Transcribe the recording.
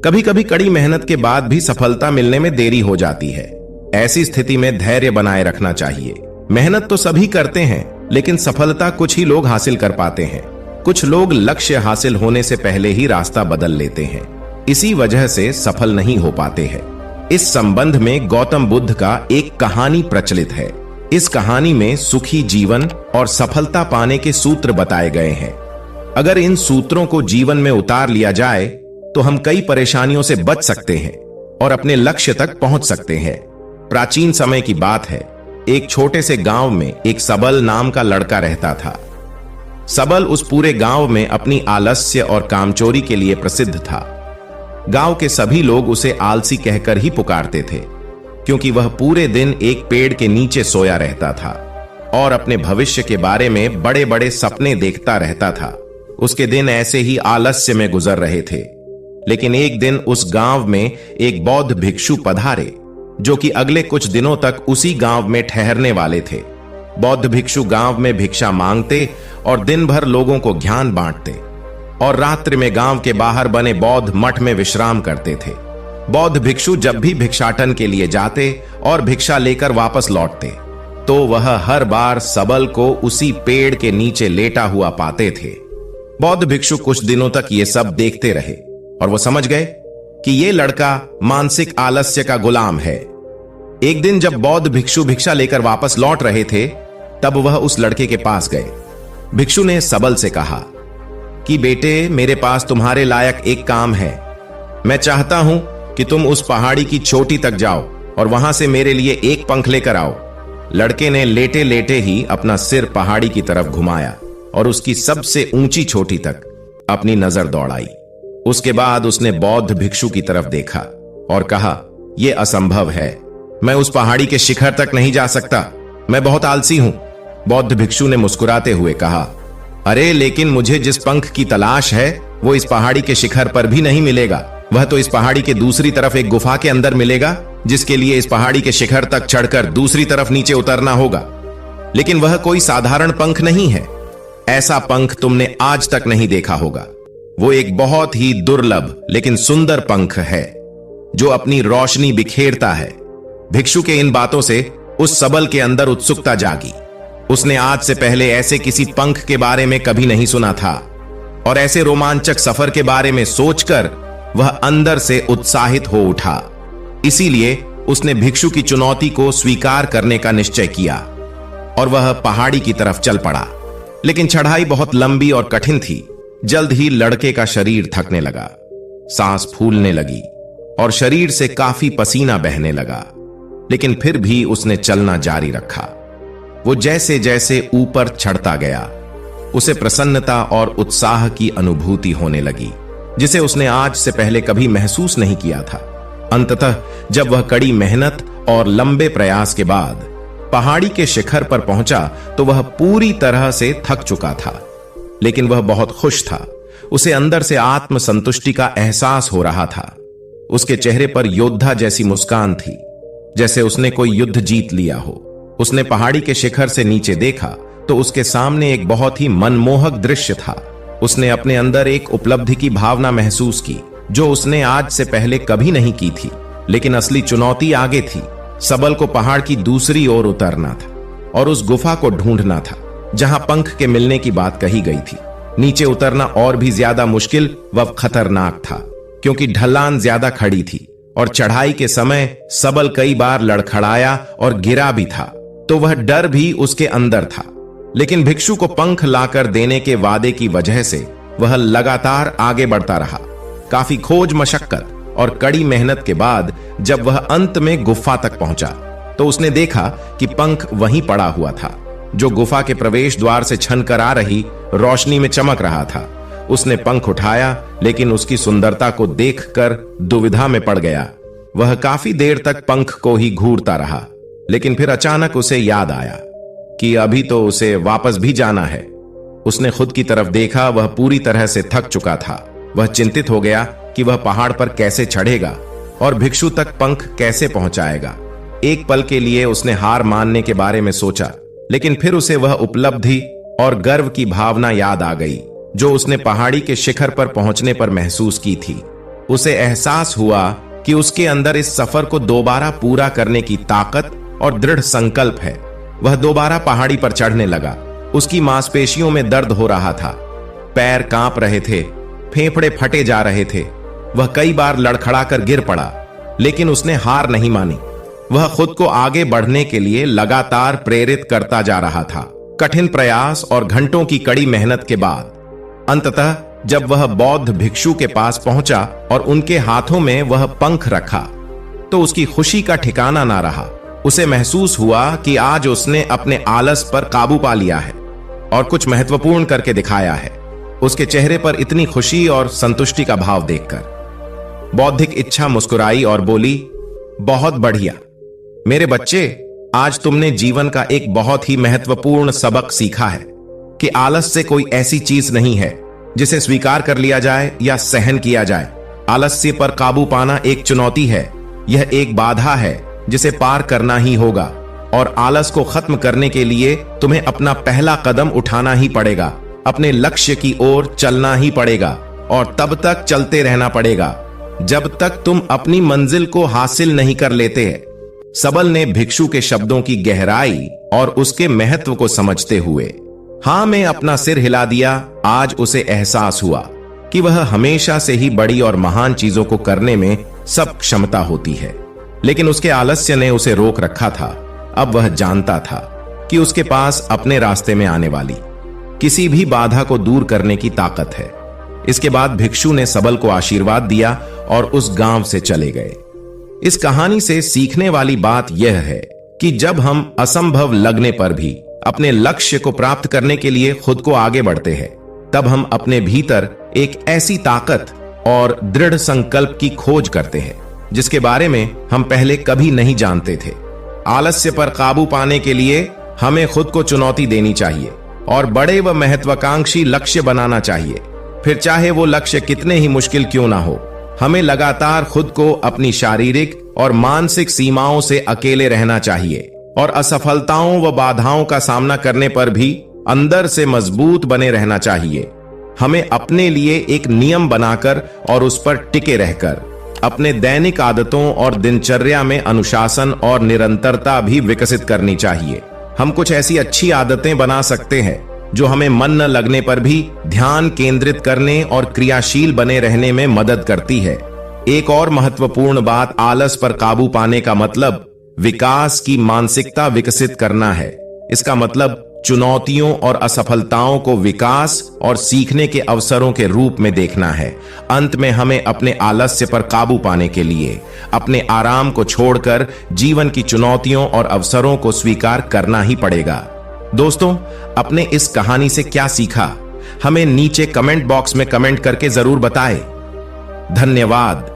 कभी कभी कड़ी मेहनत के बाद भी सफलता मिलने में देरी हो जाती है। ऐसी स्थिति में धैर्य बनाए रखना चाहिए। मेहनत तो सभी करते हैं, लेकिन सफलता कुछ ही लोग हासिल कर पाते हैं। कुछ लोग लक्ष्य हासिल होने से पहले ही रास्ता बदल लेते हैं, इसी वजह से सफल नहीं हो पाते हैं। इस संबंध में गौतम बुद्ध का एक कहानी प्रचलित है। इस कहानी में सुखी जीवन और सफलता पाने के सूत्र बताए गए हैं। अगर इन सूत्रों को जीवन में उतार लिया जाए तो हम कई परेशानियों से बच सकते हैं और अपने लक्ष्य तक पहुंच सकते हैं। प्राचीन समय की बात है। एक छोटे से गांव में एक सबल नाम का लड़का रहता था। सबल उस पूरे गांव में अपनी आलस्य और कामचोरी के लिए प्रसिद्ध था। गांव के सभी लोग उसे आलसी कहकर ही पुकारते थे, क्योंकि वह पूरे दिन एक पेड़ के नीचे सोया रहता था और अपने भविष्य के बारे में बड़े बड़े सपने देखता रहता था। उसके दिन ऐसे ही आलस्य में गुजर रहे थे। लेकिन एक दिन उस गांव में एक बौद्ध भिक्षु पधारे, जो कि अगले कुछ दिनों तक उसी गांव में ठहरने वाले थे। बौद्ध भिक्षु गांव में भिक्षा मांगते और दिन भर लोगों को ज्ञान बांटते और रात्रि में गांव के बाहर बने बौद्ध मठ में विश्राम करते थे। बौद्ध भिक्षु जब भी भिक्षाटन के लिए जाते और भिक्षा लेकर वापस लौटते, तो वह हर बार सबल को उसी पेड़ के नीचे लेटा हुआ पाते थे। बौद्ध भिक्षु कुछ दिनों तक ये सब देखते रहे और वो समझ गए कि ये लड़का मानसिक आलस्य का गुलाम है। एक दिन जब बौद्ध भिक्षु भिक्षा लेकर वापस लौट रहे थे, तब वह उस लड़के के पास गए। भिक्षु ने सबल से कहा कि बेटे, मेरे पास तुम्हारे लायक एक काम है। मैं चाहता हूं कि तुम उस पहाड़ी की चोटी तक जाओ और वहां से मेरे लिए एक पंख लेकर आओ। लड़के ने लेटे लेटे ही अपना सिर पहाड़ी की तरफ घुमाया और उसकी सबसे ऊंची चोटी तक अपनी नजर दौड़ाई। उसके बाद उसने बौद्ध भिक्षु की तरफ देखा और कहा, यह असंभव है, मैं उस पहाड़ी के शिखर तक नहीं जा सकता, मैं बहुत आलसी हूं। बौद्ध भिक्षु ने मुस्कुराते हुए कहा, अरे लेकिन मुझे जिस पंख की तलाश है वो इस पहाड़ी के शिखर पर भी नहीं मिलेगा। वह तो इस पहाड़ी के दूसरी तरफ एक गुफा के अंदर मिलेगा, जिसके लिए इस पहाड़ी के शिखर तक चढ़कर दूसरी तरफ नीचे उतरना होगा। लेकिन वह कोई साधारण पंख नहीं है। ऐसा पंख तुमने आज तक नहीं देखा होगा। वो एक बहुत ही दुर्लभ लेकिन सुंदर पंख है, जो अपनी रोशनी बिखेरता है। भिक्षु के इन बातों से उस सबल के अंदर उत्सुकता जागी। उसने आज से पहले ऐसे किसी पंख के बारे में कभी नहीं सुना था और ऐसे रोमांचक सफर के बारे में सोचकर वह अंदर से उत्साहित हो उठा। इसीलिए उसने भिक्षु की चुनौती को स्वीकार करने का निश्चय किया और वह पहाड़ी की तरफ चल पड़ा। लेकिन चढ़ाई बहुत लंबी और कठिन थी। जल्द ही लड़के का शरीर थकने लगा, सांस फूलने लगी और शरीर से काफी पसीना बहने लगा। लेकिन फिर भी उसने चलना जारी रखा। वो जैसे जैसे ऊपर चढ़ता गया, उसे प्रसन्नता और उत्साह की अनुभूति होने लगी, जिसे उसने आज से पहले कभी महसूस नहीं किया था। अंततः जब वह कड़ी मेहनत और लंबे प्रयास के बाद पहाड़ी के शिखर पर पहुंचा, तो वह पूरी तरह से थक चुका था। लेकिन वह बहुत खुश था। उसे अंदर से आत्म संतुष्टि का एहसास हो रहा था। उसके चेहरे पर योद्धा जैसी मुस्कान थी, जैसे उसने कोई युद्ध जीत लिया हो। उसने पहाड़ी के शिखर से नीचे देखा तो उसके सामने एक बहुत ही मनमोहक दृश्य था। उसने अपने अंदर एक उपलब्धि की भावना महसूस की, जो उसने आज से पहले कभी नहीं की थी। लेकिन असली चुनौती आगे थी। सबल को पहाड़ की दूसरी ओर उतरना था और उस गुफा को ढूंढना था जहां पंख के मिलने की बात कही गई थी। नीचे उतरना और भी ज्यादा मुश्किल व खतरनाक था, क्योंकि ढलान ज्यादा खड़ी थी और चढ़ाई के समय सबल कई बार लड़खड़ाया और गिरा भी था, तो वह डर भी उसके अंदर था। लेकिन भिक्षु को पंख लाकर देने के वादे की वजह से वह लगातार आगे बढ़ता रहा। काफी खोज मशक्कत और कड़ी मेहनत के बाद जब वह अंत में गुफा तक पहुंचा, तो उसने देखा कि पंख वहीं पड़ा हुआ था, जो गुफा के प्रवेश द्वार से छनकर आ रही रोशनी में चमक रहा था। उसने पंख उठाया, लेकिन उसकी सुंदरता को देखकर दुविधा में पड़ गया। वह काफी देर तक पंख को ही घूरता रहा, लेकिन फिर अचानक उसे याद आया कि अभी तो उसे वापस भी जाना है। उसने खुद की तरफ देखा, वह पूरी तरह से थक चुका था। वह चिंतित हो गया कि वह पहाड़ पर कैसे चढ़ेगा और भिक्षु तक पंख कैसे पहुंचाएगा। एक पल के लिए उसने हार मानने के बारे में सोचा, लेकिन फिर उसे वह उपलब्धि और गर्व की भावना याद आ गई जो उसने पहाड़ी के शिखर पर पहुंचने पर महसूस की थी। उसे एहसास हुआ कि उसके अंदर इस सफर को दोबारा पूरा करने की ताकत और दृढ़ संकल्प है। वह दोबारा पहाड़ी पर चढ़ने लगा। उसकी मांसपेशियों में दर्द हो रहा था, पैर कांप रहे थे, फेफड़े फटे जा रहे थे। वह कई बार लड़खड़ाकर गिर पड़ा, लेकिन उसने हार नहीं मानी। वह खुद को आगे बढ़ने के लिए लगातार प्रेरित करता जा रहा था। कठिन प्रयास और घंटों की कड़ी मेहनत के बाद अंततः जब वह बौद्ध भिक्षु के पास पहुंचा और उनके हाथों में वह पंख रखा, तो उसकी खुशी का ठिकाना ना रहा। उसे महसूस हुआ कि आज उसने अपने आलस पर काबू पा लिया है और कुछ महत्वपूर्ण करके दिखाया है। उसके चेहरे पर इतनी खुशी और संतुष्टि का भाव देखकर बौद्धिक इच्छा मुस्कुराई और बोली, बहुत बढ़िया मेरे बच्चे, आज तुमने जीवन का एक बहुत ही महत्वपूर्ण सबक सीखा है कि आलस से कोई ऐसी चीज नहीं है जिसे स्वीकार कर लिया जाए या सहन किया जाए। आलस्य पर काबू पाना एक चुनौती है। यह एक बाधा है जिसे पार करना ही होगा और आलस को खत्म करने के लिए तुम्हें अपना पहला कदम उठाना ही पड़ेगा। अपने लक्ष्य की ओर चलना ही पड़ेगा और तब तक चलते रहना पड़ेगा जब तक तुम अपनी मंजिल को हासिल नहीं कर लेते हैं। सबल ने भिक्षु के शब्दों की गहराई और उसके महत्व को समझते हुए हां में अपना सिर हिला दिया। आज उसे एहसास हुआ कि वह हमेशा से ही बड़ी और महान चीजों को करने में सब क्षमता होती है, लेकिन उसके आलस्य ने उसे रोक रखा था। अब वह जानता था कि उसके पास अपने रास्ते में आने वाली किसी भी बाधा को दूर करने की ताकत है। इसके बाद भिक्षु ने सबल को आशीर्वाद दिया और उस गांव से चले गए। इस कहानी से सीखने वाली बात यह है कि जब हम असंभव लगने पर भी अपने लक्ष्य को प्राप्त करने के लिए खुद को आगे बढ़ते हैं, तब हम अपने भीतर एक ऐसी ताकत और दृढ़ संकल्प की खोज करते हैं जिसके बारे में हम पहले कभी नहीं जानते थे। आलस्य पर काबू पाने के लिए हमें खुद को चुनौती देनी चाहिए और बड़े व महत्वाकांक्षी लक्ष्य बनाना चाहिए। फिर चाहे वो लक्ष्य कितने ही मुश्किल क्यों ना हो, हमें लगातार खुद को अपनी शारीरिक और मानसिक सीमाओं से अकेले रहना चाहिए और असफलताओं व बाधाओं का सामना करने पर भी अंदर से मजबूत बने रहना चाहिए। हमें अपने लिए एक नियम बनाकर और उस पर टिके रहकर अपने दैनिक आदतों और दिनचर्या में अनुशासन और निरंतरता भी विकसित करनी चाहिए। हम कुछ ऐसी अच्छी आदतें बना सकते हैं जो हमें मन न लगने पर भी ध्यान केंद्रित करने और क्रियाशील बने रहने में मदद करती है। एक और महत्वपूर्ण बात, आलस पर काबू पाने का मतलब विकास की मानसिकता विकसित करना है। इसका मतलब चुनौतियों और असफलताओं को विकास और सीखने के अवसरों के रूप में देखना है। अंत में हमें अपने आलस्य पर काबू पाने के लिए अपने आराम को छोड़कर जीवन की चुनौतियों और अवसरों को स्वीकार करना ही पड़ेगा। दोस्तों, अपने इस कहानी से क्या सीखा, हमें नीचे कमेंट बॉक्स में कमेंट करके जरूर बताएं। धन्यवाद।